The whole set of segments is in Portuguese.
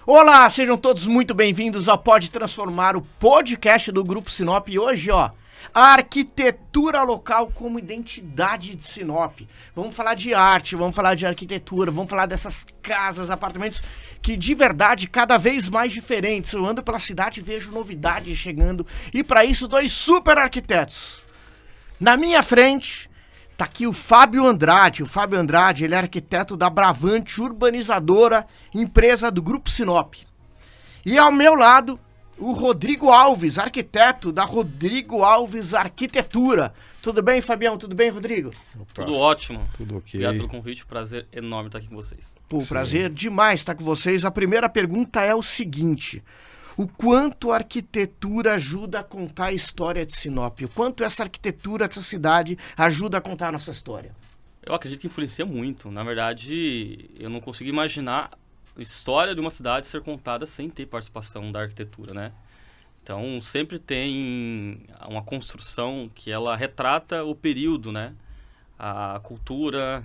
Olá, sejam todos muito bem-vindos ao Pode Transformar, o podcast do Grupo Sinop. E hoje, a arquitetura local como identidade de Sinop. Vamos falar de arte, vamos falar de arquitetura, vamos falar dessas casas, apartamentos que de verdade cada vez mais diferentes. Eu ando pela cidade e vejo novidades chegando. E para isso, dois super arquitetos. Na minha frente tá aqui o Fábio Andrade. O Fábio Andrade, ele é arquiteto da Bravante Urbanizadora, empresa do Grupo Sinop. E ao meu lado, o Rodrigo Alves, arquiteto da Rodrigo Alves Arquitetura. Tudo bem, Fabião? Tudo bem, Rodrigo? Opa. Tudo ótimo. Tudo ok. Obrigado pelo convite, prazer enorme estar aqui com vocês. Pô, prazer demais estar com vocês. A primeira pergunta é o seguinte: o quanto a arquitetura ajuda a contar a história de Sinop? O quanto essa arquitetura dessa cidade ajuda a contar a nossa história? Eu acredito que influencia muito. Na verdade, eu não consigo imaginar a história de uma cidade ser contada sem ter participação da arquitetura, né? Então, sempre tem uma construção que ela retrata o período, né? A cultura,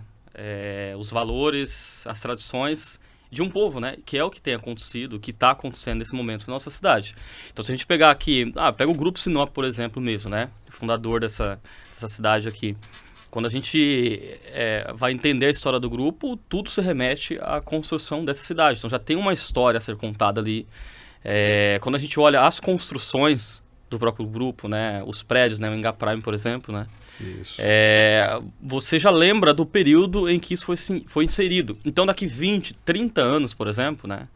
os valores, as tradições de um povo, né? Que é o que tem acontecido, o que está acontecendo nesse momento na nossa cidade. Então, se a gente pegar aqui, pega o Grupo Sinop, por exemplo, mesmo, né? O fundador dessa cidade aqui. Quando a gente vai entender a história do grupo, tudo se remete à construção dessa cidade. Então, já tem uma história a ser contada ali. Quando a gente olha as construções do próprio grupo, né? Os prédios, né? O Enga Prime, por exemplo, né? Isso. Você já lembra do período em que isso foi inserido. Então, daqui 20, 30 anos, por exemplo, né?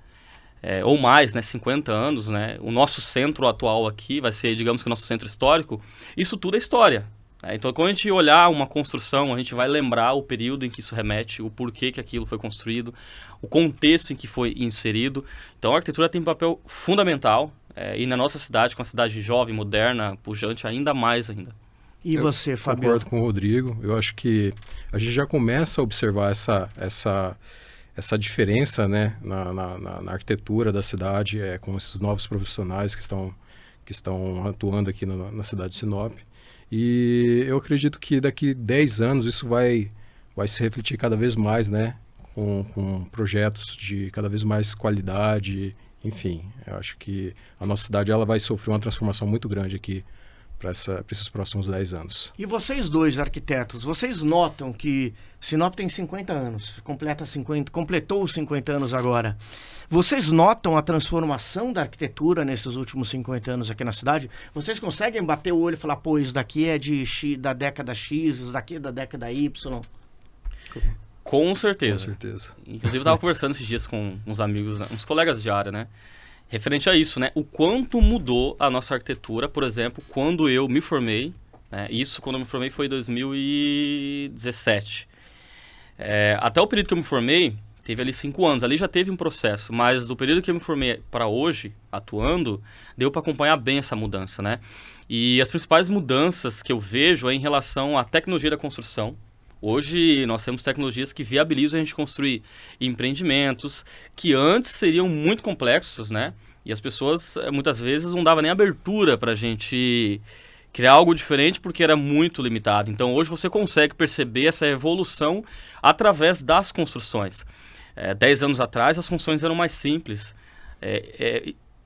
Ou mais, né? 50 anos, né? O nosso centro atual aqui vai ser, digamos que o nosso centro histórico. Isso tudo é história. Então, quando a gente olhar uma construção, a gente vai lembrar o período em que isso remete, o porquê que aquilo foi construído, o contexto em que foi inserido. Então, a arquitetura tem um papel fundamental e na nossa cidade, com a cidade jovem, moderna, pujante, ainda mais ainda. E você, Fábio? Concordo com o Rodrigo. Eu acho que a gente já começa a observar essa diferença, né, na arquitetura da cidade, com esses novos profissionais que estão atuando aqui na cidade de Sinop. E eu acredito que daqui 10 anos isso vai se refletir cada vez mais, né, com projetos de cada vez mais qualidade. Enfim, eu acho que a nossa cidade ela vai sofrer uma transformação muito grande aqui para esses próximos 10 anos. E vocês dois arquitetos, vocês notam que Sinop tem 50 anos, completou os 50 anos agora. Vocês notam a transformação da arquitetura nesses últimos 50 anos aqui na cidade? Vocês conseguem bater o olho e falar, pô, isso daqui é da década X, isso daqui é da década Y? Com certeza. Com certeza. Inclusive, eu estava conversando esses dias com uns amigos, uns colegas de área, né? Referente a isso, né? O quanto mudou a nossa arquitetura, por exemplo, quando eu me formei, né? Isso, quando eu me formei, foi em 2017. Até o período que eu me formei, teve ali 5 anos. Ali já teve um processo, mas do período que eu me formei para hoje, atuando, deu para acompanhar bem essa mudança, né? E as principais mudanças que eu vejo é em relação à tecnologia da construção. Hoje nós temos tecnologias que viabilizam a gente construir empreendimentos que antes seriam muito complexos, né? E as pessoas muitas vezes não davam nem abertura para a gente criar algo diferente porque era muito limitado. Então hoje você consegue perceber essa evolução através das construções. 10 anos atrás as construções eram mais simples.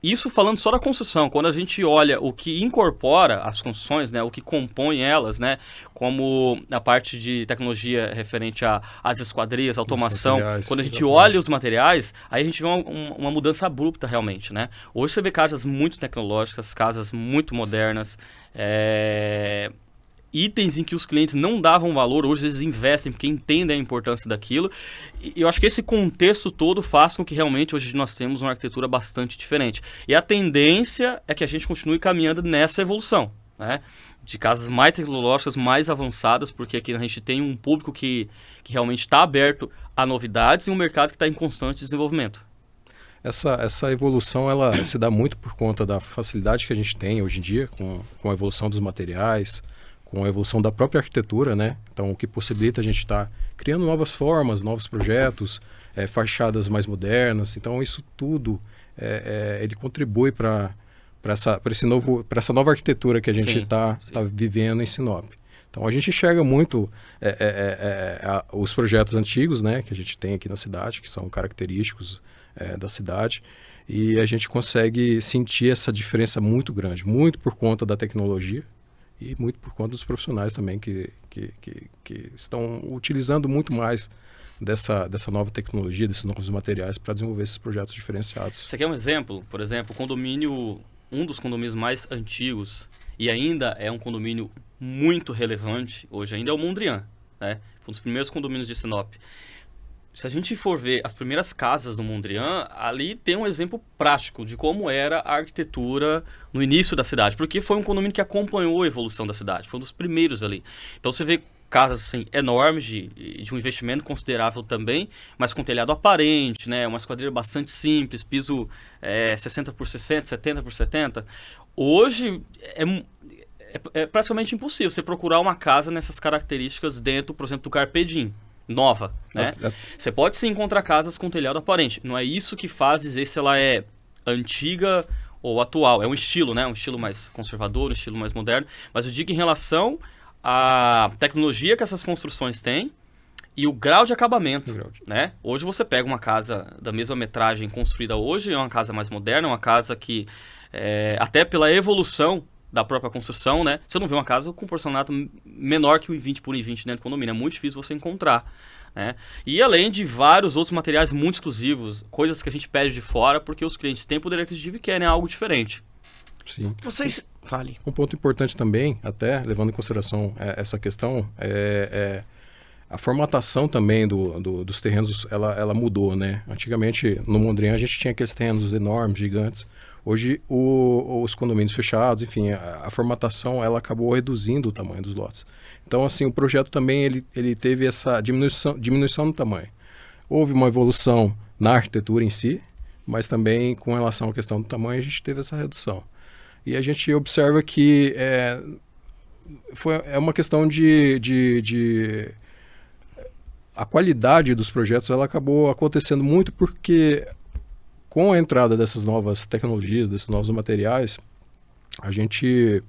Isso falando só da construção, quando a gente olha o que incorpora as construções, né, o que compõe elas, né, como a parte de tecnologia referente às esquadrias, automação, quando a gente olha os materiais, aí a gente vê uma mudança abrupta realmente, né? Hoje você vê casas muito tecnológicas, casas muito modernas, itens em que os clientes não davam valor, hoje eles investem porque entendem a importância daquilo. E eu acho que esse contexto todo faz com que realmente hoje nós temos uma arquitetura bastante diferente. E a tendência é que a gente continue caminhando nessa evolução, né? De casas mais tecnológicas, mais avançadas, porque aqui a gente tem um público que realmente está aberto a novidades e um mercado que está em constante desenvolvimento. Essa evolução ela se dá muito por conta da facilidade que a gente tem hoje em dia com a evolução dos materiais, com a evolução da própria arquitetura, né? Então, o que possibilita a gente estar criando novas formas, novos projetos, fachadas mais modernas. Então, isso tudo, ele contribui para essa nova arquitetura que a gente está vivendo em Sinop. Então, a gente enxerga muito os projetos antigos, né, que a gente tem aqui na cidade, que são característicos da cidade. E a gente consegue sentir essa diferença muito grande, muito por conta da tecnologia e muito por conta dos profissionais também que estão utilizando muito mais dessa nova tecnologia, desses novos materiais para desenvolver esses projetos diferenciados. Você quer um exemplo? Por exemplo, um dos condomínios mais antigos e ainda é um condomínio muito relevante, hoje ainda é o Mondrian, né? Um dos primeiros condomínios de Sinop. Se a gente for ver as primeiras casas do Mondrian, ali tem um exemplo prático de como era a arquitetura no início da cidade, porque foi um condomínio que acompanhou a evolução da cidade, foi um dos primeiros ali. Então você vê casas assim, enormes, de um investimento considerável também, mas com telhado aparente, né? Uma esquadrilha bastante simples, piso 60 por 60, 70 por 70. Hoje é praticamente impossível você procurar uma casa nessas características dentro, por exemplo, do Carpe Diem. Nova, né? Você pode sim encontrar casas com telhado aparente. Não é isso que faz dizer se ela é antiga ou atual. É um estilo, né? Um estilo mais conservador, um estilo mais moderno. Mas eu digo em relação à tecnologia que essas construções têm e o grau de acabamento, né? Hoje você pega uma casa da mesma metragem construída hoje, é uma casa mais moderna, uma casa que, até pela evolução da própria construção, né? Você não vê uma casa com porcelanato menor que o 20 por 20 dentro do condomínio. É muito difícil você encontrar, né? E além de vários outros materiais muito exclusivos, coisas que a gente pede de fora, porque os clientes têm poder aquisitivo e querem algo diferente. Sim. Vocês... Fale. Um ponto importante também, até levando em consideração essa questão, a formatação também dos terrenos, ela mudou, né? Antigamente, no Mondrian, a gente tinha aqueles terrenos enormes, gigantes. Hoje, os condomínios fechados, enfim, a formatação, ela acabou reduzindo o tamanho dos lotes. Então, assim, o projeto também, ele teve essa diminuição no tamanho. Houve uma evolução na arquitetura em si, mas também com relação à questão do tamanho, a gente teve essa redução. E a gente observa que é uma questão a qualidade dos projetos, ela acabou acontecendo muito porque com a entrada dessas novas tecnologias, desses novos materiais, a gente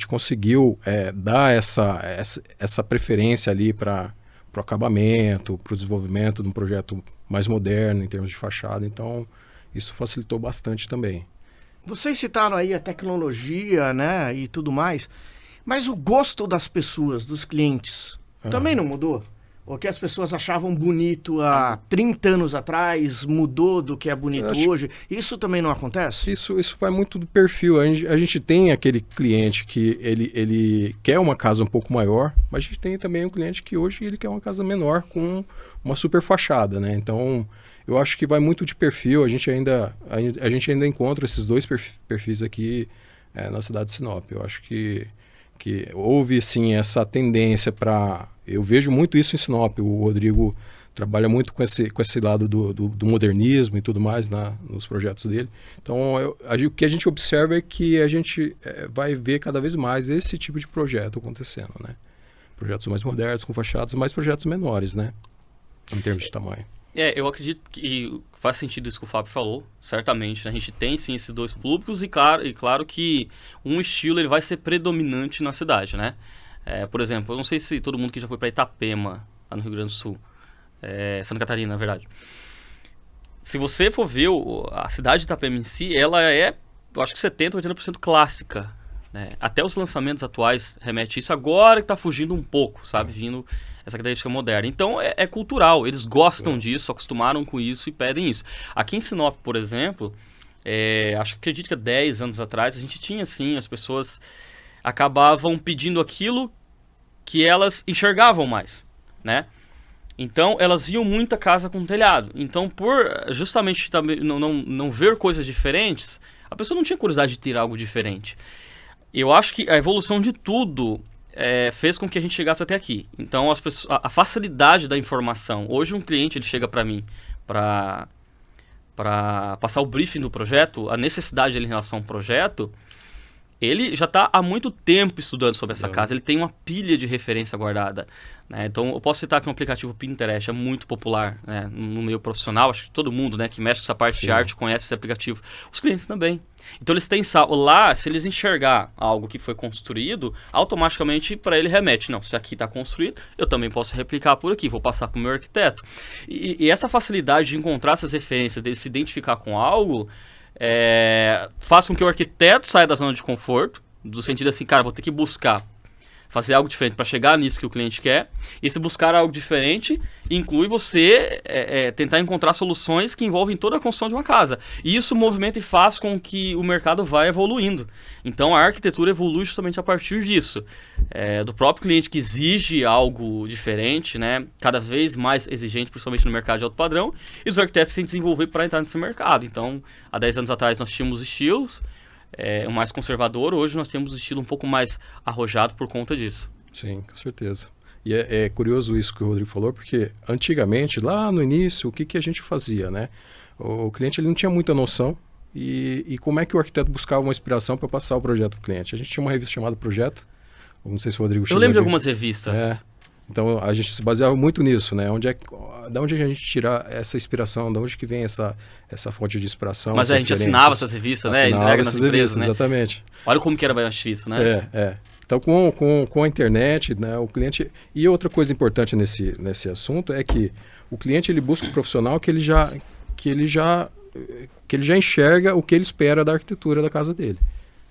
conseguiu dar essa preferência ali para o acabamento, para o desenvolvimento de um projeto mais moderno em termos de fachada. Então, isso facilitou bastante também. Vocês citaram aí a tecnologia, né, e tudo mais, mas o gosto das pessoas, dos clientes, também não mudou? O que as pessoas achavam bonito há 30 anos atrás mudou do que é bonito hoje? Isso também não acontece? Isso vai muito do perfil. A gente tem aquele cliente que ele quer uma casa um pouco maior, mas a gente tem também um cliente que hoje ele quer uma casa menor com uma super fachada, né? Então, eu acho que vai muito de perfil. A gente ainda encontra esses dois perfis aqui na cidade de Sinop. Eu acho que houve, sim, essa tendência para... Eu vejo muito isso em Sinop. O Rodrigo trabalha muito com esse lado do modernismo e tudo mais nos projetos dele. Então, o que a gente observa é que a gente vai ver cada vez mais esse tipo de projeto acontecendo, né? Projetos mais modernos, com fachadas, mas projetos menores, né? Em termos de tamanho. Eu acredito que faz sentido isso que o Fábio falou, certamente. A gente tem, sim, esses dois públicos e claro que um estilo ele vai ser predominante na cidade, né? Por exemplo, eu não sei se todo mundo que já foi para Itapema, lá no Rio Grande do Sul, Santa Catarina, na verdade. Se você for ver a cidade de Itapema em si, ela eu acho que 70%, 80% clássica, né? Até os lançamentos atuais remetem isso. Agora que está fugindo um pouco, sabe? Vindo essa característica moderna. Então, é cultural. Eles gostam disso, acostumaram com isso e pedem isso. Aqui em Sinop, por exemplo, acredito que há 10 anos atrás, a gente tinha, sim, as pessoas acabavam pedindo aquilo que elas enxergavam mais, né? Então, elas viam muita casa com telhado. Então, por justamente não ver coisas diferentes, a pessoa não tinha curiosidade de ter algo diferente. Eu acho que a evolução de tudo fez com que a gente chegasse até aqui. Então, a facilidade da informação. Hoje, um cliente ele chega para mim para passar o briefing do projeto, a necessidade dele em relação ao projeto, ele já está há muito tempo estudando sobre essa casa, ele tem uma pilha de referência guardada, né? Então, eu posso citar que um aplicativo Pinterest é muito popular, né, no meio profissional, acho que todo mundo, né, que mexe com essa parte de arte conhece esse aplicativo. Os clientes também. Então, eles têm lá, se eles enxergar algo que foi construído, automaticamente para ele remete. Não, se aqui está construído, eu também posso replicar por aqui, vou passar para o meu arquiteto. E essa facilidade de encontrar essas referências, de se identificar com algo, faz com que o arquiteto saia da zona de conforto, do sentido assim, cara, vou ter que buscar fazer algo diferente para chegar nisso que o cliente quer. E se buscar algo diferente, inclui você tentar encontrar soluções que envolvem toda a construção de uma casa. E isso movimenta e faz com que o mercado vá evoluindo. Então a arquitetura evolui justamente a partir disso. Do próprio cliente que exige algo diferente, né? Cada vez mais exigente, principalmente no mercado de alto padrão, e os arquitetos que têm que desenvolver para entrar nesse mercado. Então, há 10 anos atrás nós tínhamos estilos, o mais conservador, hoje nós temos um estilo um pouco mais arrojado por conta disso. Sim, com certeza. E é curioso isso que o Rodrigo falou, porque antigamente, lá no início, o que a gente fazia, né? O cliente ele não tinha muita noção e como é que o arquiteto buscava uma inspiração para passar o projeto para o cliente? A gente tinha uma revista chamada Projeto, não sei se o Rodrigo Eu lembro de algumas revistas. Então a gente se baseava muito nisso, né? Da onde a gente tira essa inspiração, da onde que vem essa fonte de inspiração? Mas a gente assinava essas revistas, né? Entrega nas empresas, né? Exatamente. Olha como que era mais difícil, né? Então com a internet, né? O cliente... E outra coisa importante nesse assunto é que o cliente ele busca um profissional que ele já enxerga o que ele espera da arquitetura da casa dele.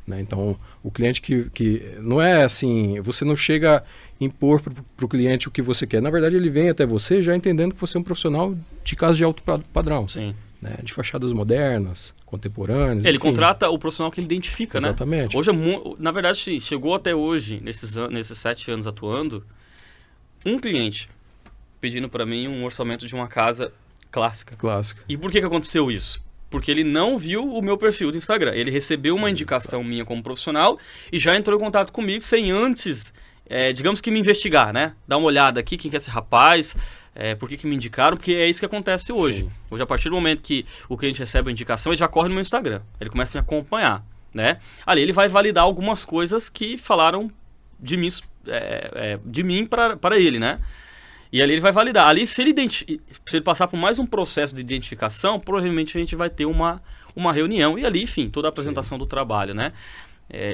Né? Então, o cliente que não é assim, você não chega a impor para o cliente o que você quer. Na verdade, ele vem até você já entendendo que você é um profissional de casa de alto padrão. Sim. Né? De fachadas modernas, contemporâneas. Ele contrata o profissional que ele identifica, Exatamente. Né? Hoje, na verdade, chegou até hoje, nesses 7 anos atuando, um cliente pedindo para mim um orçamento de uma casa clássica. E por que aconteceu isso? Porque ele não viu o meu perfil do Instagram. Ele recebeu uma indicação minha como profissional e já entrou em contato comigo sem antes, digamos que me investigar, né? Dar uma olhada aqui, quem que é esse rapaz, por que me indicaram, porque é isso que acontece hoje. Sim. Hoje, a partir do momento que o cliente recebe a indicação, ele já corre no meu Instagram. Ele começa a me acompanhar, né? Ali ele vai validar algumas coisas que falaram de mim para ele, né? E ali ele vai validar. Ali, se ele passar por mais um processo de identificação, provavelmente a gente vai ter uma reunião. E ali, enfim, toda a apresentação do trabalho, né?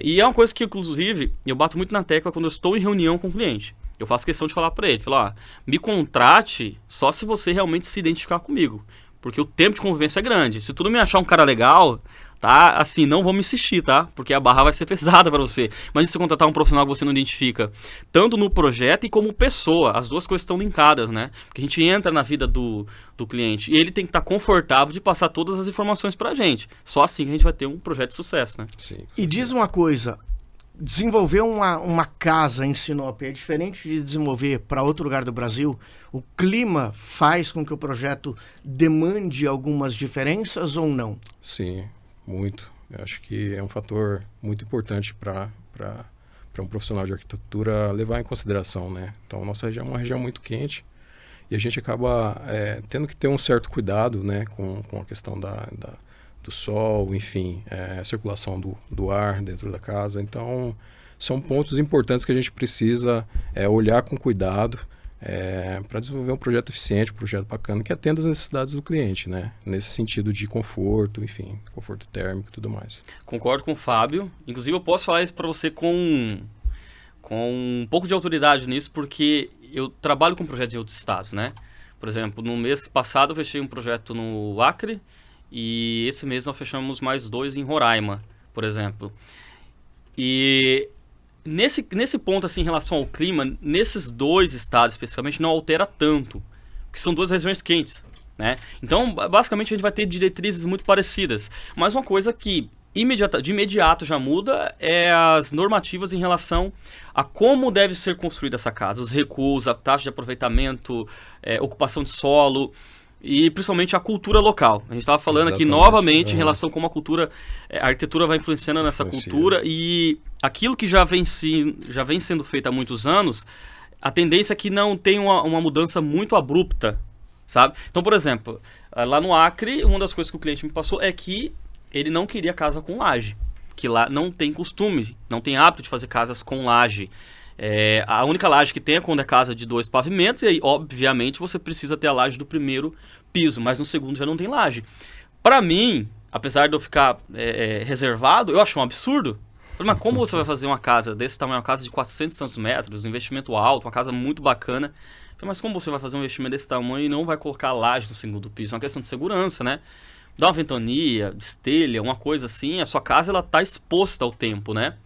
E é uma coisa que, inclusive, eu bato muito na tecla quando eu estou em reunião com o cliente. Eu faço questão de falar para ele, me contrate só se você realmente se identificar comigo. Porque o tempo de convivência é grande. Se tu não me achar um cara legal, tá? Assim, não vamos insistir, tá? Porque a barra vai ser pesada para você. Mas se você contratar um profissional que você não identifica, tanto no projeto e como pessoa, as duas coisas estão linkadas, né? Porque a gente entra na vida do cliente e ele tem que estar confortável de passar todas as informações pra gente. Só assim que a gente vai ter um projeto de sucesso, né? Sim. E diz uma coisa, desenvolver uma casa em Sinop é diferente de desenvolver para outro lugar do Brasil? O clima faz com que o projeto demande algumas diferenças ou não? Sim, muito. Eu acho que é um fator muito importante para um profissional de arquitetura levar em consideração, né? Então, a nossa região é uma região muito quente e a gente acaba tendo que ter um certo cuidado, né, com a questão do sol, enfim, a circulação do ar dentro da casa. Então, são pontos importantes que a gente precisa olhar com cuidado para desenvolver um projeto eficiente, um projeto bacana, que atenda às necessidades do cliente, né? Nesse sentido de conforto, enfim, conforto térmico e tudo mais. Concordo com o Fábio. Inclusive, eu posso falar isso para você com um pouco de autoridade nisso, porque eu trabalho com projetos em outros estados, né? Por exemplo, no mês passado eu fechei um projeto no Acre, e esse mês nós fechamos mais 2 em Roraima, por exemplo. E nesse ponto, assim, em relação ao clima, nesses 2 estados especificamente não altera tanto, porque são 2 regiões quentes, né? Então, basicamente, a gente vai ter diretrizes muito parecidas. Mas uma coisa que de imediato já muda é as normativas em relação a como deve ser construída essa casa, os recuos, a taxa de aproveitamento, ocupação de solo, e principalmente a cultura local. A gente estava falando aqui novamente em relação a como a arquitetura vai influenciando nessa cultura, e aquilo que já vem sendo feito há muitos anos, a tendência é que não tenha uma mudança muito abrupta, sabe? Então, por exemplo, lá no Acre, uma das coisas que o cliente me passou é que ele não queria casa com laje. que lá não tem costume, não tem hábito de fazer casas com laje. A única laje que tem é quando é casa de 2 pavimentos, e aí, obviamente, você precisa ter a laje do primeiro piso, mas no segundo já não tem laje. Para mim, apesar de eu ficar reservado, eu acho um absurdo. Mas como você vai fazer uma casa desse tamanho, uma casa de 400 e tantos metros, um investimento alto, uma casa muito bacana, mas como você vai fazer um investimento desse tamanho e não vai colocar laje no segundo piso? É uma questão de segurança, né? Dá uma ventania, destelha, uma coisa assim, a sua casa ela tá exposta ao tempo, né?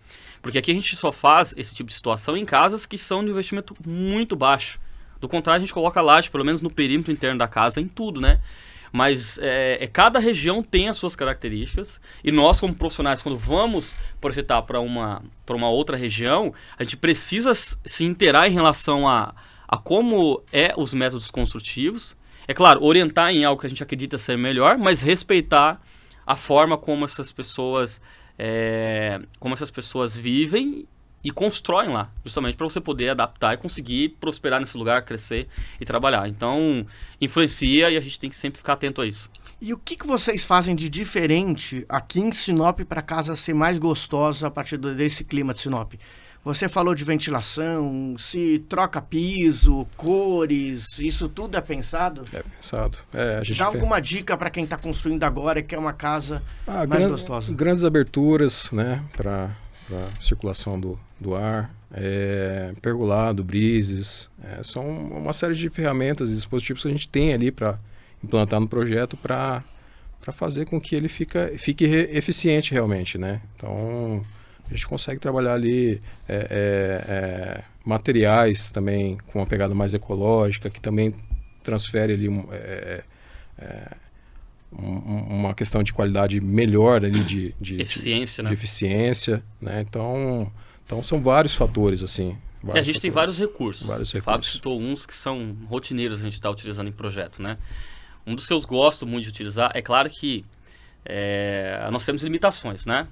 Porque aqui a gente só faz esse tipo de situação em casas que são de investimento muito baixo. Do contrário, a gente coloca laje, pelo menos no perímetro interno da casa, em tudo, né? Mas cada região tem as suas características, e nós, como profissionais, quando vamos projetar para uma outra região, a gente precisa se inteirar em relação a como os métodos construtivos. É claro, orientar em algo que a gente acredita ser melhor, mas respeitar a forma como essas pessoas vivem e constroem lá, justamente para você poder adaptar e conseguir prosperar nesse lugar, crescer e trabalhar. Então, influencia, e a gente tem que sempre ficar atento a isso. E o que vocês fazem de diferente aqui em Sinop para a casa ser mais gostosa a partir desse clima de Sinop? Você falou de ventilação, se troca piso, cores, isso tudo é pensado? É pensado. Dá alguma dica para quem está construindo agora, que é uma casa mais gostosa? Grandes aberturas, né, para circulação do ar, pergolado, brises, são uma série de ferramentas e dispositivos que a gente tem ali para implantar no projeto para fazer com que ele fique eficiente realmente, né? Então, a gente consegue trabalhar ali materiais também com uma pegada mais ecológica, que também transfere ali uma questão de qualidade melhor ali de eficiência, de eficiência, né? Então são vários fatores assim. A gente tem vários recursos. O Fábio citou uns que são rotineiros, a gente está utilizando em projeto, né? Um dos que eu gosto muito de utilizar, é claro que nós temos limitações, né?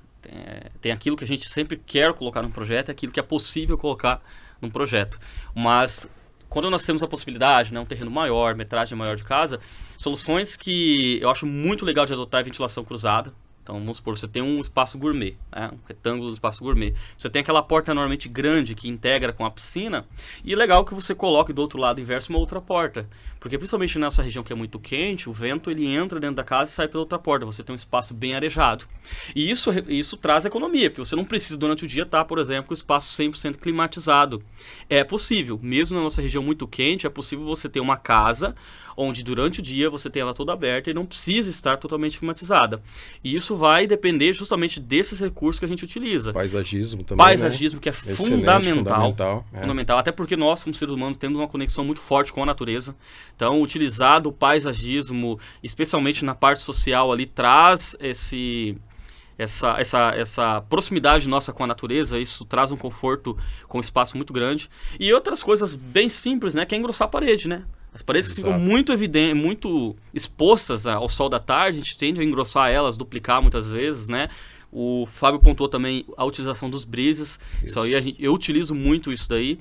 Tem aquilo que a gente sempre quer colocar num projeto, é aquilo que é possível colocar num projeto. Mas quando nós temos a possibilidade, né, um terreno maior, metragem maior de casa, soluções que eu acho muito legal de adotar é ventilação cruzada. Então, vamos supor, você tem um espaço gourmet, né? Um retângulo do espaço gourmet. Você tem aquela porta normalmente grande que integra com a piscina, e é legal que você coloque do outro lado inverso uma outra porta. Porque principalmente nessa região que é muito quente, o vento ele entra dentro da casa e sai pela outra porta. Você tem um espaço bem arejado. E isso traz economia, porque você não precisa durante o dia estar, por exemplo, com o espaço 100% climatizado. É possível, mesmo na nossa região muito quente, é possível você ter uma casa onde durante o dia você tem ela toda aberta e não precisa estar totalmente climatizada. E isso vai depender justamente desses recursos que a gente utiliza. Paisagismo também, Paisagismo, né? Que é fundamental. Fundamental. Até porque nós, como seres humanos, temos uma conexão muito forte com a natureza. Então, utilizar do paisagismo, especialmente na parte social ali, traz essa proximidade nossa com a natureza. Isso traz um conforto com um espaço muito grande. E outras coisas bem simples, né? Que é engrossar a parede, né? As paredes que ficam muito evidentes, muito expostas ao sol da tarde, a gente tende a engrossar elas, duplicar muitas vezes, né? O Fábio pontuou também a utilização dos brises. Isso aí eu utilizo muito isso daí.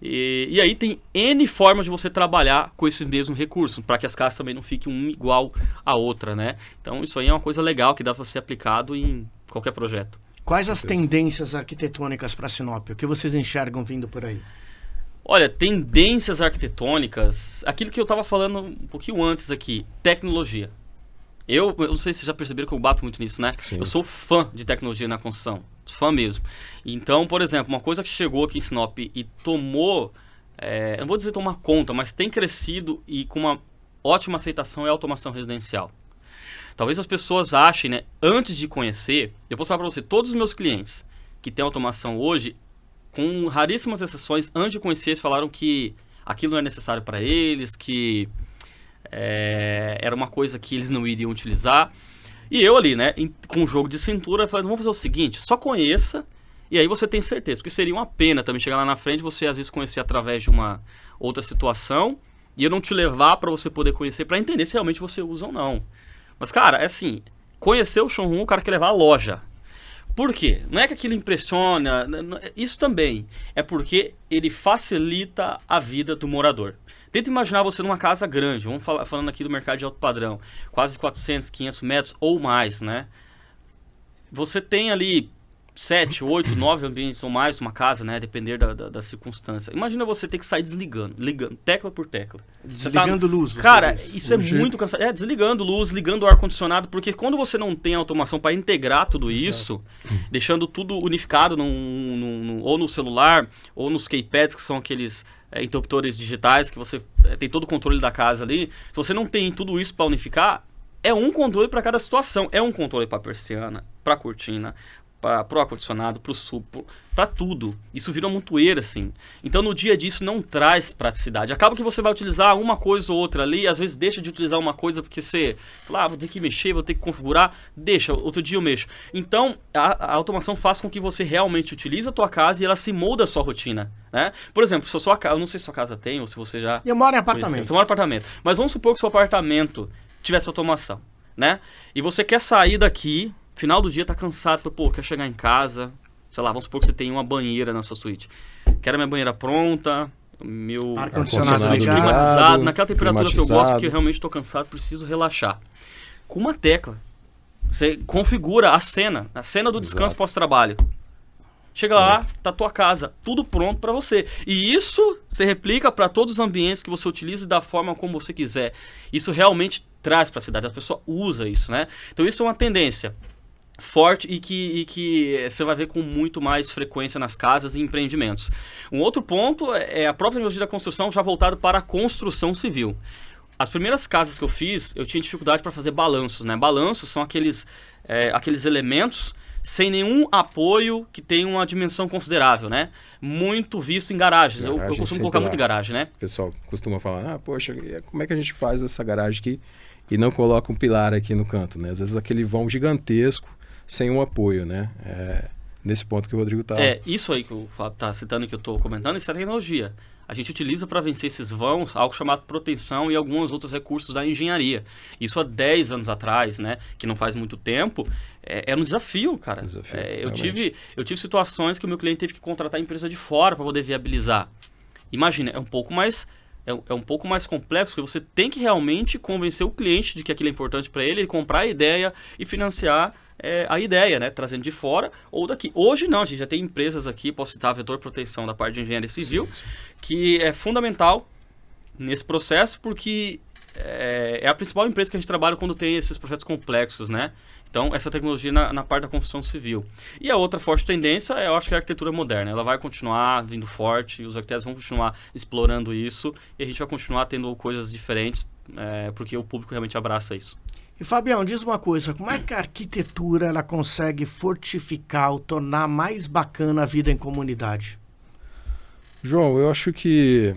E aí tem N formas de você trabalhar com esse mesmo recurso, para que as casas também não fiquem uma igual à outra, né? Então isso aí é uma coisa legal que dá para ser aplicado em qualquer projeto. Quais as tendências arquitetônicas para Sinop? O que vocês enxergam vindo por aí? Olha, tendências arquitetônicas, aquilo que eu estava falando um pouquinho antes aqui, tecnologia. Eu não sei se vocês já perceberam que eu bato muito nisso, né? Sim. Eu sou fã de tecnologia na construção, fã mesmo. Então, por exemplo, uma coisa que chegou aqui em Sinop e tomou, não vou dizer tomar conta, mas tem crescido e com uma ótima aceitação é a automação residencial. Talvez as pessoas achem, né, antes de conhecer, eu posso falar para você, todos os meus clientes que têm automação hoje, com raríssimas exceções, antes de conhecer, eles falaram que aquilo não é necessário para eles, que era uma coisa que eles não iriam utilizar. E eu ali, né, com o jogo de cintura, falei, vamos fazer o seguinte, só conheça, e aí você tem certeza. Porque seria uma pena também chegar lá na frente, você às vezes conhecer através de uma outra situação, e eu não te levar para você poder conhecer, para entender se realmente você usa ou não. Mas, cara, é assim, conhecer o showroom, o cara quer levar a loja. Por quê? Não é que aquilo impressiona, isso também. É porque ele facilita a vida do morador. Tenta imaginar você numa casa grande, vamos falando aqui do mercado de alto padrão, quase 400, 500 metros ou mais, né? você tem ali 7, 8, 9 ambientes ou mais uma casa, né? Depender da circunstância. Imagina você ter que sair desligando, ligando, tecla por tecla. Desligando luz. Cara, isso hoje... é muito cansado. Desligando luz, ligando o ar-condicionado, porque quando você não tem automação para integrar tudo isso, deixando tudo unificado ou no celular, ou nos keypads, que são aqueles interruptores digitais, que você tem todo o controle da casa ali, se você não tem tudo isso para unificar, é um controle para cada situação. É um controle para persiana, para cortina, para o ar-condicionado, para o suplo, para tudo. Isso vira uma montoeira, assim. Então, no dia a dia, isso não traz praticidade. Acaba que você vai utilizar uma coisa ou outra ali, às vezes deixa de utilizar uma coisa porque você fala, vou ter que mexer, vou ter que configurar, deixa, outro dia eu mexo. Então, a automação faz com que você realmente utilize a tua casa e ela se molda a sua rotina, né? Por exemplo, se a sua casa, eu não sei se a sua casa tem ou se você já... Eu moro em apartamento. Você mora em apartamento. Mas vamos supor que o seu apartamento tivesse automação, né? E você quer sair daqui... Final do dia tá cansado, fala, pô, quer chegar em casa, sei lá, vamos supor que você tem uma banheira na sua suíte. Quero minha banheira pronta, meu ar-condicionado climatizado, naquela temperatura que eu gosto, porque eu realmente tô cansado, preciso relaxar. Com uma tecla, você configura a cena do descanso pós-trabalho. Chega lá, tá a tua casa, tudo pronto para você. E isso você replica para todos os ambientes que você utiliza da forma como você quiser. Isso realmente traz para a cidade, a pessoa usa isso, né? Então isso é uma tendência forte e que você vai ver com muito mais frequência nas casas e empreendimentos. Um outro ponto é a própria tecnologia da construção já voltado para a construção civil. As primeiras casas que eu fiz, eu tinha dificuldade para fazer balanços, né? Balanços são aqueles elementos sem nenhum apoio que tenha uma dimensão considerável, né? Muito visto em garagens. Eu costumo colocar muito em garagem, né? O pessoal costuma falar, poxa, como é que a gente faz essa garagem aqui e não coloca um pilar aqui no canto, né? Às vezes aquele vão gigantesco sem um apoio, né? Nesse ponto que o Rodrigo está... Isso aí que o Fábio está citando e que eu estou comentando, isso é tecnologia. A gente utiliza para vencer esses vãos algo chamado proteção e alguns outros recursos da engenharia. Isso há 10 anos atrás, né? Que não faz muito tempo, era um desafio, cara. Eu tive situações que o meu cliente teve que contratar a empresa de fora para poder viabilizar. Imagina, é um pouco mais complexo, porque você tem que realmente convencer o cliente de que aquilo é importante para ele comprar a ideia e financiar a ideia, né? Trazendo de fora ou daqui. Hoje não, a gente já tem empresas aqui, posso citar a Vetor Proteção da parte de engenharia civil, que é fundamental nesse processo, porque é a principal empresa que a gente trabalha quando tem esses projetos complexos, né? Então, essa tecnologia na parte da construção civil. E a outra forte tendência, eu acho que é a arquitetura moderna. Ela vai continuar vindo forte, os arquitetos vão continuar explorando isso, e a gente vai continuar tendo coisas diferentes, porque o público realmente abraça isso. E, Fabião, diz uma coisa, como é que a arquitetura ela consegue fortificar ou tornar mais bacana a vida em comunidade? João, eu acho que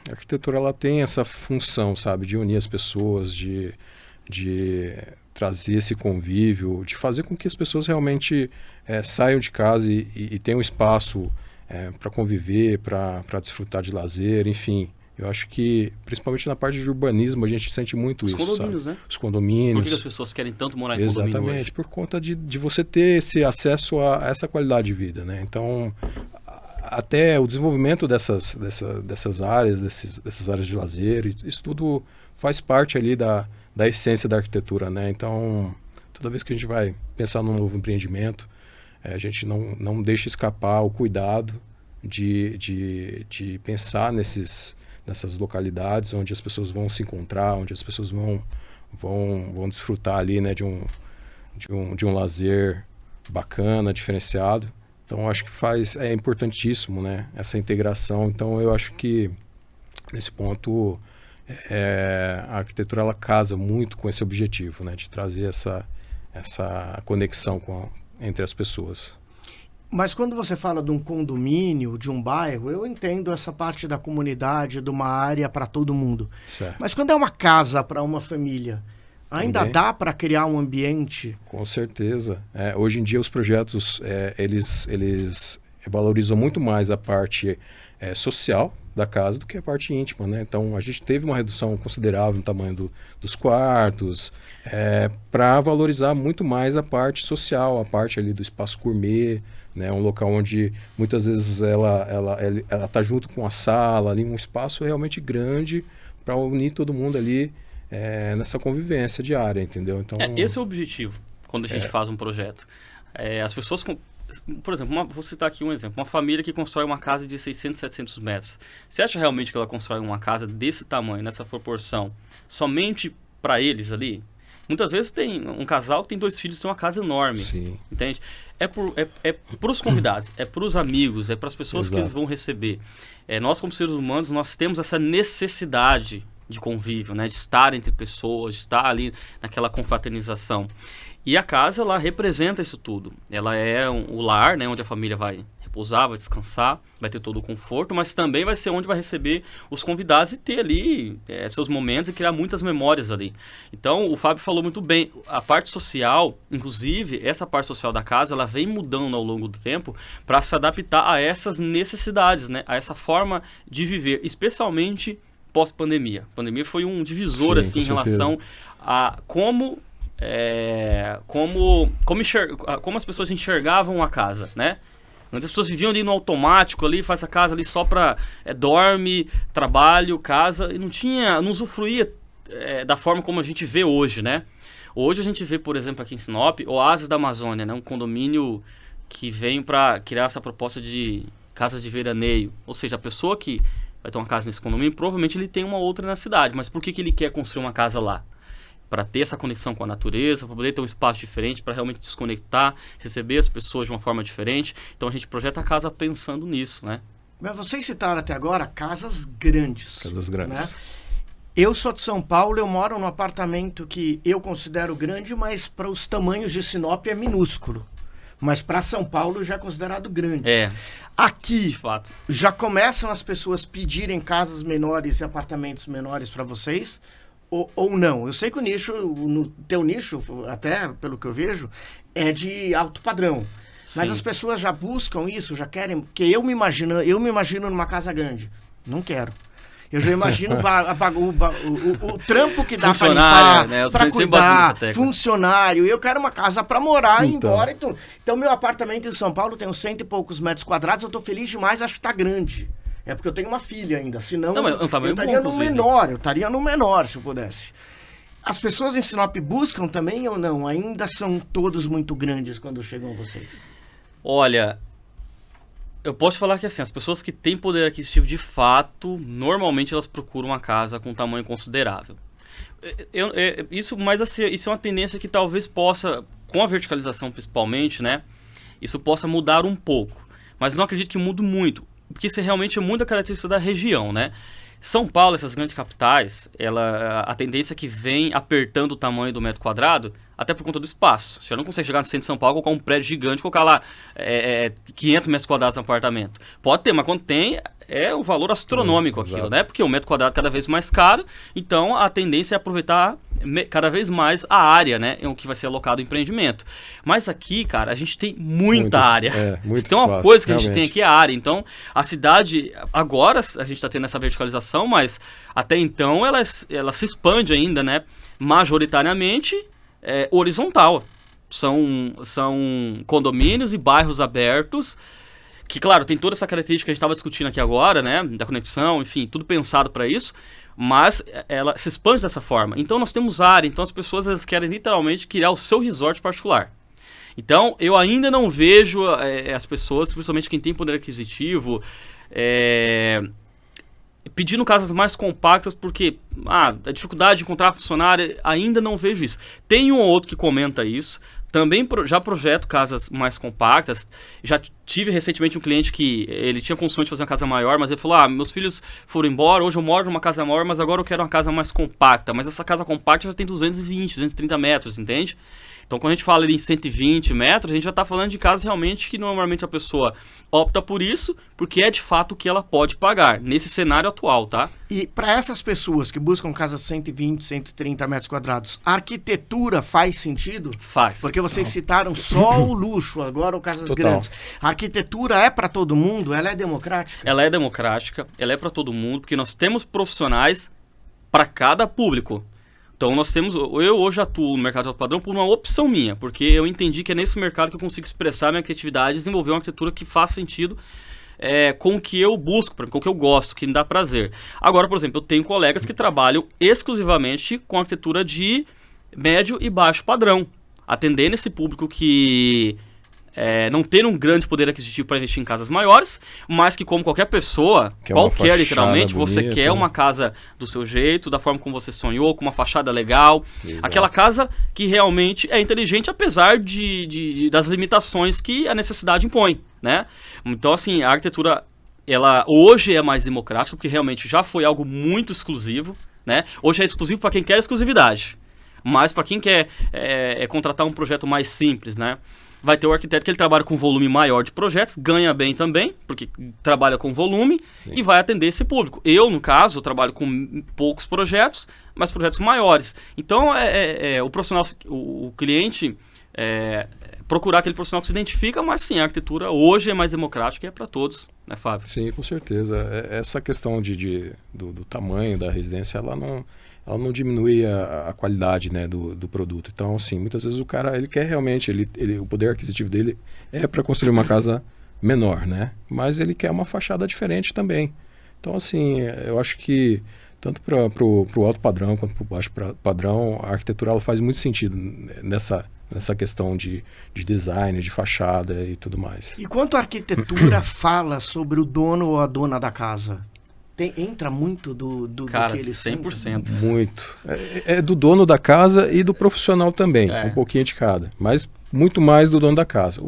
a arquitetura ela tem essa função, sabe, de unir as pessoas, de trazer esse convívio, de fazer com que as pessoas realmente saiam de casa e tenham espaço para conviver, para desfrutar de lazer, enfim. Eu acho que, principalmente na parte de urbanismo, a gente sente muito isso. Os condomínios, sabe? Né? Os condomínios. Por que as pessoas querem tanto morar em condomínio hoje? Exatamente, por conta de você ter esse acesso a essa qualidade de vida, né? Então, até o desenvolvimento dessas áreas, dessas áreas de lazer, isso tudo faz parte ali da essência da arquitetura, né? Então, toda vez que a gente vai pensar num novo empreendimento, a gente não deixa escapar o cuidado de pensar nessas localidades onde as pessoas vão se encontrar, onde as pessoas vão desfrutar ali, né, de um lazer bacana, diferenciado. Então, acho que é importantíssimo, né, essa integração. Então, eu acho que nesse ponto a arquitetura ela casa muito com esse objetivo, né, de trazer essa conexão entre as pessoas. Mas quando você fala de um condomínio, de um bairro, eu entendo essa parte da comunidade, de uma área para todo mundo. Certo. Mas quando é uma casa para uma família, ainda Também dá para criar um ambiente? Com certeza. Hoje em dia os projetos eles valorizam muito mais a parte social da casa do que a parte íntima, né? Então a gente teve uma redução considerável no tamanho dos quartos, para valorizar muito mais a parte social, a parte ali do espaço gourmet, né? Um local onde muitas vezes ela está junto com a sala, ali um espaço realmente grande para unir todo mundo ali nessa convivência diária, entendeu? Então esse é o objetivo quando a gente faz um projeto. As pessoas, por exemplo, vou citar aqui um exemplo, uma família que constrói uma casa de 600, 700 metros. Você acha realmente que ela constrói uma casa desse tamanho, nessa proporção, somente para eles ali? Muitas vezes tem um casal que tem 2 filhos, tem uma casa enorme, Sim. entende? É para os convidados, é para os amigos, é para as pessoas que eles vão receber. Nós, como seres humanos, nós temos essa necessidade de convívio, né? De estar entre pessoas, de estar ali naquela confraternização. E a casa, ela representa isso tudo. Ela é o lar, né? Onde a família vai repousar, vai descansar, vai ter todo o conforto, mas também vai ser onde vai receber os convidados e ter ali seus momentos e criar muitas memórias ali. Então, o Fábio falou muito bem, a parte social, inclusive, essa parte social da casa, ela vem mudando ao longo do tempo para se adaptar a essas necessidades, né? A essa forma de viver, especialmente pós-pandemia. A pandemia foi um divisor, Sim, assim, em com certeza. relação a como as pessoas enxergavam a casa, né? Antes as pessoas viviam ali no automático, ali, faz a casa ali só para dorme, trabalho, casa, e não usufruía da forma como a gente vê hoje, né? Hoje a gente vê, por exemplo, aqui em Sinop, Oásis da Amazônia, né? Um condomínio que vem para criar essa proposta de casas de veraneio. Ou seja, a pessoa que vai ter uma casa nesse condomínio, provavelmente ele tem uma outra na cidade. Mas por que ele quer construir uma casa lá? Para ter essa conexão com a natureza, para poder ter um espaço diferente, para realmente desconectar, receber as pessoas de uma forma diferente. Então a gente projeta a casa pensando nisso, né? Mas vocês citaram até agora casas grandes. Casas grandes. Né? Eu sou de São Paulo, eu moro num apartamento que eu considero grande, mas para os tamanhos de Sinop é minúsculo. Mas para São Paulo já é considerado grande. Aqui, de fato, já começam as pessoas pedirem casas menores e apartamentos menores para vocês? Ou não? Eu sei que o nicho, no teu nicho, até pelo que eu vejo, é de alto padrão. Sim. Mas as pessoas já buscam isso, já querem... Porque eu me imagino numa casa grande. Não quero. Eu já imagino o trampo que dá para limpar, né? para cuidar, funcionário. Eu quero uma casa para morar e ir embora. Então, meu apartamento em São Paulo tem uns 100 e poucos metros quadrados. Eu estou feliz demais, acho que está grande. É porque eu tenho uma filha ainda, senão eu estaria no menor, se eu pudesse. As pessoas em Sinop buscam também ou não? Ainda são todos muito grandes quando chegam a vocês? Olha, eu posso falar que assim, as pessoas que têm poder aquisitivo de fato, normalmente elas procuram uma casa com tamanho considerável. Mas assim, isso é uma tendência que talvez possa, com a verticalização principalmente, né? Isso possa mudar um pouco. Mas não acredito que mude muito. Porque isso realmente é muita característica da região, né? São Paulo, essas grandes capitais, a tendência é que vem apertando o tamanho do metro quadrado, até por conta do espaço. Você não consegue chegar no centro de São Paulo, colocar um prédio gigante, colocar lá 500 metros quadrados no apartamento. Pode ter, mas quando tem, é um valor astronômico aquilo, exato. né? Porque o metro quadrado é cada vez mais caro, então a tendência é aproveitar cada vez mais a área, né? Em que vai ser alocado o empreendimento. Mas aqui, cara, a gente tem muita área. Muito Se tem uma espaço, coisa que realmente. a gente tem aqui é a área. Então, a cidade, agora a gente está tendo essa verticalização, mas até então ela se expande ainda, né? Majoritariamente horizontal. São condomínios e bairros abertos, que, claro, tem toda essa característica que a gente estava discutindo aqui agora, né? Da conexão, enfim, tudo pensado para isso. Mas ela se expande dessa forma. Então nós temos área, então as pessoas elas querem literalmente criar o seu resort particular. Então eu ainda não vejo as pessoas, principalmente quem tem poder aquisitivo, pedindo casas mais compactas, porque a dificuldade de encontrar funcionário, ainda não vejo isso. Tem um ou outro que comenta isso. Também já projeto casas mais compactas. Já tive recentemente um cliente que ele tinha condições de fazer uma casa maior, mas ele falou, meus filhos foram embora, hoje eu moro numa casa maior, mas agora eu quero uma casa mais compacta. Mas essa casa compacta já tem 220, 230 metros, entende? Então, quando a gente fala em 120 metros, a gente já está falando de casas realmente que normalmente a pessoa opta por isso, porque é de fato o que ela pode pagar, nesse cenário atual, tá? E para essas pessoas que buscam casas de 120, 130 metros quadrados, a arquitetura faz sentido? Faz. Porque vocês citaram só o luxo, agora o casas grandes. A arquitetura é para todo mundo? Ela é democrática? Ela é democrática, ela é para todo mundo, porque nós temos profissionais para cada público. Então eu hoje atuo no mercado de alto padrão por uma opção minha, porque eu entendi que é nesse mercado que eu consigo expressar minha criatividade e desenvolver uma arquitetura que faz sentido com o que eu busco, com o que eu gosto, que me dá prazer. Agora, por exemplo, eu tenho colegas que trabalham exclusivamente com arquitetura de médio e baixo padrão, atendendo esse público que não ter um grande poder aquisitivo para investir em casas maiores, mas que como qualquer pessoa, qualquer literalmente, você quer uma casa do seu jeito, da forma como você sonhou, com uma fachada legal, aquela casa que realmente é inteligente, apesar das limitações que a necessidade impõe, né? Então, assim, a arquitetura, ela hoje é mais democrática, porque realmente já foi algo muito exclusivo, né? Hoje é exclusivo para quem quer exclusividade, mas para quem quer contratar um projeto mais simples, né? Vai ter o arquiteto que ele trabalha com volume maior de projetos, ganha bem também, porque trabalha com volume, sim, e vai atender esse público. Eu, no caso, eu trabalho com poucos projetos, mas projetos maiores. Então, o profissional, o cliente, procurar aquele profissional que se identifica, mas sim, a arquitetura hoje é mais democrática e é para todos, né, Fábio? Sim, com certeza. Essa questão do tamanho da residência, ela não diminui a qualidade, né, do produto. Então, assim, muitas vezes o cara, ele quer realmente, o poder aquisitivo dele é para construir uma casa menor, né? Mas ele quer uma fachada diferente também. Então, assim, eu acho que tanto para o alto padrão quanto para o baixo padrão, a arquitetura ela faz muito sentido nessa questão de design, de fachada e tudo mais. E quanto a arquitetura fala sobre o dono ou a dona da casa? Entra muito do Cara, que eles 100%. sentem? Muito. É do dono da casa e do profissional também, um pouquinho de cada. Mas muito mais do dono da casa.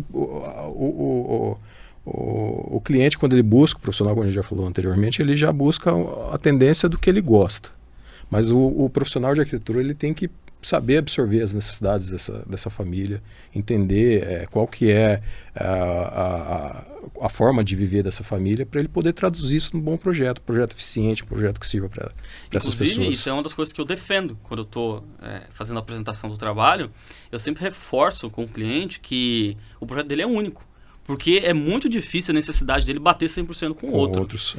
O cliente, quando ele busca, o profissional, como a gente já falou anteriormente, ele já busca a tendência do que ele gosta. Mas o profissional de arquitetura, ele tem que saber absorver as necessidades dessa família, entender qual que é a forma de viver dessa família, para ele poder traduzir isso num bom projeto eficiente, um projeto que sirva para essas pessoas. Inclusive, isso é uma das coisas que eu defendo quando eu estou fazendo a apresentação do trabalho. Eu sempre reforço com o cliente que o projeto dele é único, porque é muito difícil a necessidade dele bater 100% com outros.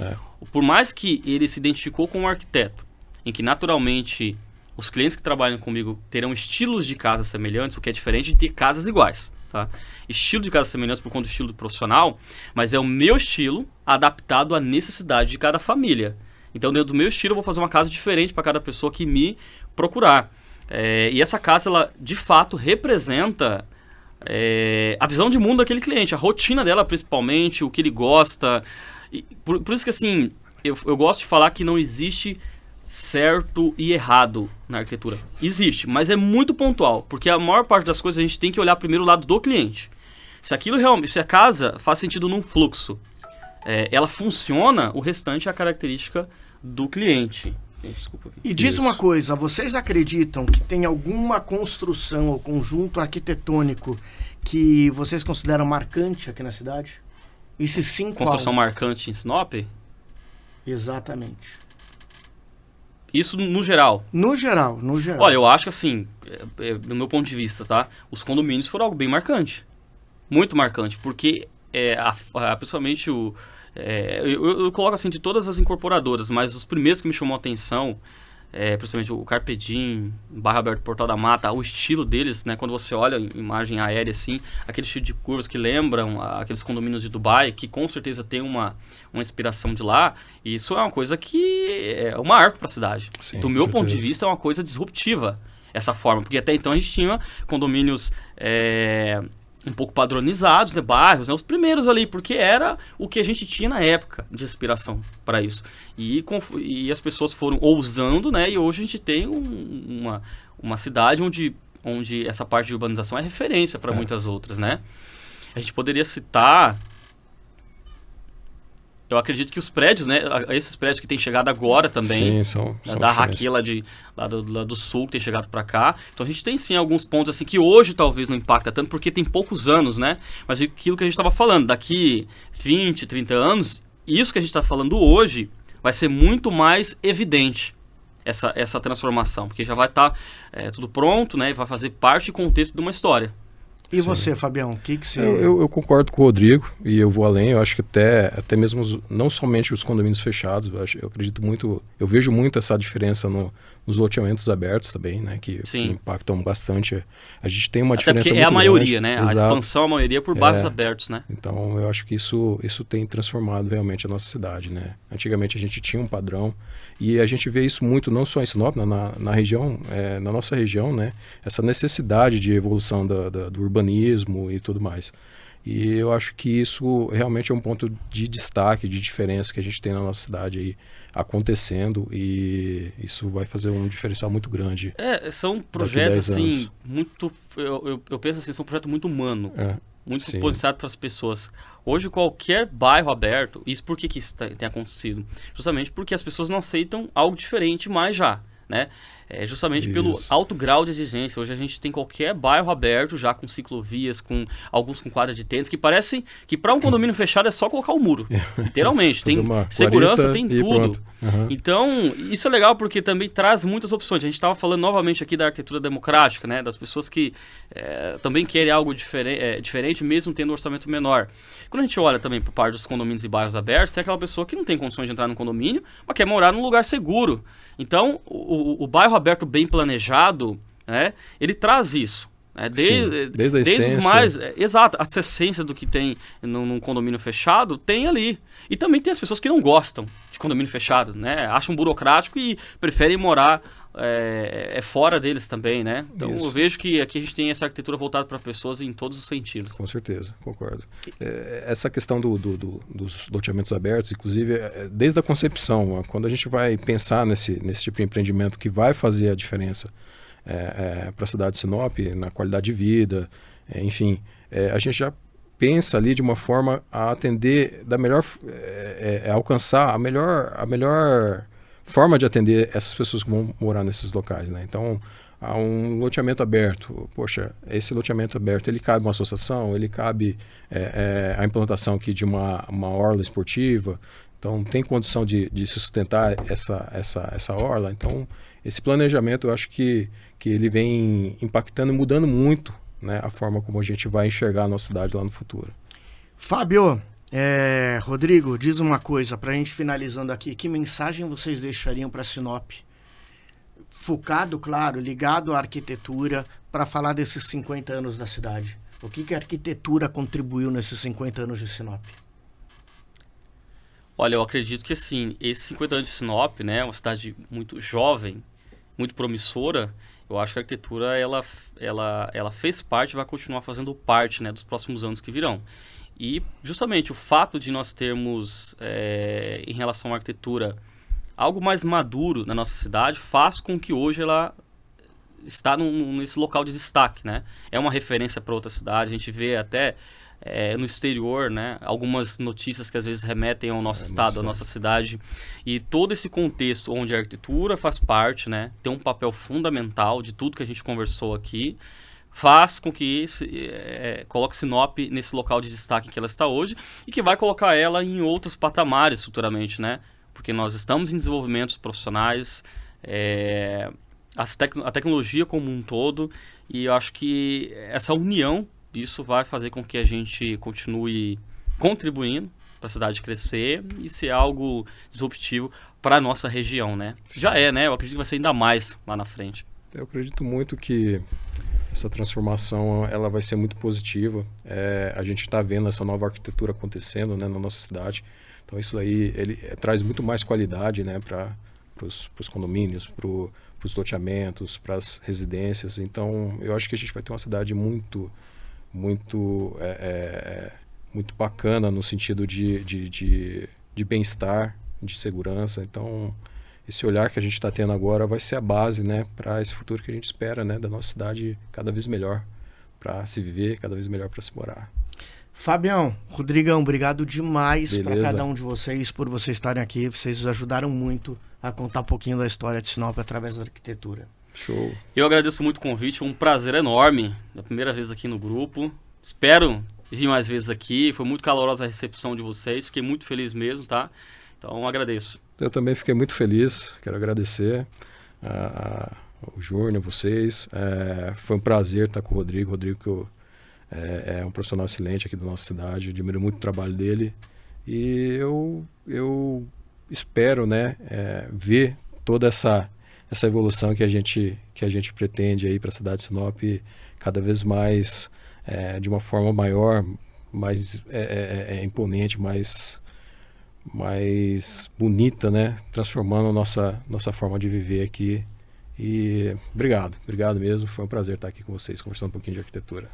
Por mais que ele se identificou com um arquiteto, em que naturalmente os clientes que trabalham comigo terão estilos de casas semelhantes, o que é diferente de ter casas iguais, tá? Estilo de casas semelhantes por conta do estilo do profissional, mas é o meu estilo adaptado à necessidade de cada família. Então, dentro do meu estilo, eu vou fazer uma casa diferente para cada pessoa que me procurar. E essa casa, ela, de fato, representa a visão de mundo daquele cliente, a rotina dela, principalmente, o que ele gosta. E por isso que, assim, eu gosto de falar que não existe certo e errado na arquitetura. Existe, mas é muito pontual, porque a maior parte das coisas a gente tem que olhar primeiro o lado do cliente. Se a casa faz sentido num fluxo, ela funciona, o restante é a característica do cliente. Desculpa aqui. E diz uma coisa, vocês acreditam que tem alguma construção ou conjunto arquitetônico que vocês consideram marcante aqui na cidade? E se sim, qual? Construção marcante em Sinop? Exatamente. Isso no geral? No geral. Olha, eu acho que assim, do meu ponto de vista, tá? Os condomínios foram algo bem marcante. Muito marcante, porque principalmente eu coloco assim de todas as incorporadoras, mas os primeiros que me chamou a atenção, principalmente o Carpe Diem, Bairro Aberto, Portal da Mata, o estilo deles, né? Quando você olha a imagem aérea assim, aquele estilo de curvas que lembram aqueles condomínios de Dubai, que com certeza tem uma inspiração de lá, e isso é uma coisa que é um marco para a cidade. Sim, do meu ponto de vista, é uma coisa disruptiva essa forma, porque até então a gente tinha condomínios um pouco padronizados, né, bairros, né, os primeiros ali, porque era o que a gente tinha na época de inspiração para isso. E as pessoas foram ousando, né, e hoje a gente tem uma cidade onde essa parte de urbanização é referência para muitas outras, né. A gente poderia citar, eu acredito que os prédios, né, esses prédios que têm chegado agora também, sim, são da Haki lá do sul que tem chegado para cá, então a gente tem sim alguns pontos assim que hoje talvez não impacta tanto porque tem poucos anos, né, mas aquilo que a gente estava falando, daqui 20, 30 anos, isso que a gente está falando hoje vai ser muito mais evidente, essa transformação, porque já vai estar tudo pronto, né, e vai fazer parte do contexto de uma história. E você, Fabião, o que você... Eu concordo com o Rodrigo e eu vou além. Eu acho que até mesmo, não somente os condomínios fechados, eu acredito muito, eu vejo muito essa diferença nos loteamentos abertos também, né? Que impactam bastante. A gente tem uma diferença muito grande. É a maioria, né? Exato. A expansão, a maioria por bairros abertos, né? Então, eu acho que isso tem transformado realmente a nossa cidade, né? Antigamente a gente tinha um padrão e a gente vê isso muito, não só em Sinop, na região, na nossa região, né? Essa necessidade de evolução do urbanismo e tudo mais. E eu acho que isso realmente é um ponto de destaque, de diferença que a gente tem na nossa cidade aí acontecendo, e isso vai fazer um diferencial muito grande. São daqui projetos 10 assim, anos. muito. Eu penso assim, são um projeto muito humano. Muito Sim. posicionado para as pessoas. Hoje, qualquer bairro aberto, isso por que isso tem acontecido? Justamente porque as pessoas não aceitam algo diferente mais já, né? Justamente pelo Isso. alto grau de exigência. Hoje a gente tem qualquer bairro aberto já com ciclovias, com alguns com quadra de tênis, que parecem que para um condomínio fechado é só colocar o muro. Literalmente. Fazer Tem uma segurança, guarita tem e tudo. pronto. Uhum. Então, isso é legal porque também traz muitas opções. A gente estava falando novamente aqui da arquitetura democrática, né? Das pessoas que também querem algo diferente, mesmo tendo um orçamento menor. Quando a gente olha também para parte dos condomínios e bairros abertos, tem aquela pessoa que não tem condições de entrar no condomínio, mas quer morar num lugar seguro. Então, o bairro aberto bem planejado, né? Ele traz isso. Desde a os essência. mais... exato, a essência do que tem num condomínio fechado, tem ali. E também tem as pessoas que não gostam de condomínio fechado, né? Acham burocrático e preferem morar fora deles tambem, né? Então Isso. eu vejo que aqui a gente tem essa arquitetura voltada para pessoas em todos os sentidos. Com certeza, concordo. Essa questão dos loteamentos abertos, inclusive, desde a concepção, quando a gente vai pensar nesse tipo de empreendimento que vai fazer a diferença para a cidade de Sinop, na qualidade de vida, enfim, a gente já pensa ali de uma forma a atender da melhor, alcançar a melhor forma de atender essas pessoas que vão morar nesses locais, né? Então, há um loteamento aberto. Poxa, esse loteamento aberto, ele cabe uma associação, ele cabe a implantação aqui de uma orla esportiva. Então, tem condição de se sustentar essa orla. Então, esse planejamento, eu acho que ele vem impactando e mudando muito, né, a forma como a gente vai enxergar a nossa cidade lá no futuro. Fábio, Rodrigo, diz uma coisa, pra gente finalizando aqui. Que mensagem vocês deixariam para Sinop? Focado, claro, ligado à arquitetura, para falar desses 50 anos da cidade. O que a arquitetura contribuiu nesses 50 anos de Sinop? Olha, eu acredito que assim, esses 50 anos de Sinop, né, uma cidade muito jovem, muito promissora, eu acho que a arquitetura ela fez parte e vai continuar fazendo parte, né, dos próximos anos que virão. E justamente o fato de nós termos, em relação à arquitetura, algo mais maduro na nossa cidade faz com que hoje ela está nesse local de destaque, né? É uma referência para outra cidade, a gente vê até no exterior, né? Algumas notícias que às vezes remetem ao nosso estado, à nossa cidade. E todo esse contexto onde a arquitetura faz parte, né? Tem um papel fundamental de tudo que a gente conversou aqui, faz com que coloque Sinop nesse local de destaque que ela está hoje e que vai colocar ela em outros patamares futuramente, né? Porque nós estamos em desenvolvimentos profissionais, a tecnologia como um todo, e eu acho que essa união, isso vai fazer com que a gente continue contribuindo para a cidade crescer e ser algo disruptivo para a nossa região, né? Já né? Eu acredito que vai ser ainda mais lá na frente. Eu acredito muito que essa transformação ela vai ser muito positiva. A gente está vendo essa nova arquitetura acontecendo, né, na nossa cidade. Então isso aí ele traz muito mais qualidade, né, para os condomínios, para os loteamentos, para as residências. Então eu acho que a gente vai ter uma cidade muito bacana no sentido de bem-estar, de segurança. Então esse olhar que a gente está tendo agora vai ser a base, né, para esse futuro que a gente espera, né, da nossa cidade cada vez melhor para se viver, cada vez melhor para se morar. Fabião, Rodrigão, obrigado demais para Beleza. cada um de vocês, por vocês estarem aqui. Vocês ajudaram muito a contar um pouquinho da história de Sinop através da arquitetura. Show. Eu agradeço muito o convite, foi um prazer enorme, da primeira vez aqui no grupo. Espero vir mais vezes aqui, foi muito calorosa a recepção de vocês, fiquei muito feliz mesmo, tá? Então agradeço. Eu também fiquei muito feliz, quero agradecer ao Júnior, vocês. Foi um prazer estar com o Rodrigo. Rodrigo que é um profissional excelente aqui da nossa cidade, eu admiro muito o trabalho dele. E eu espero, né, ver toda essa evolução que a gente pretende aí para a cidade de Sinop cada vez mais, de uma forma maior, mais imponente, mais bonita, né? Transformando a nossa forma de viver aqui. E obrigado mesmo. Foi um prazer estar aqui com vocês, conversando um pouquinho de arquitetura.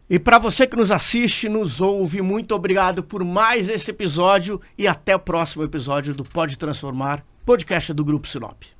E para você que nos assiste, nos ouve, muito obrigado por mais esse episódio e até o próximo episódio do Pode Transformar, podcast do Grupo Sinop.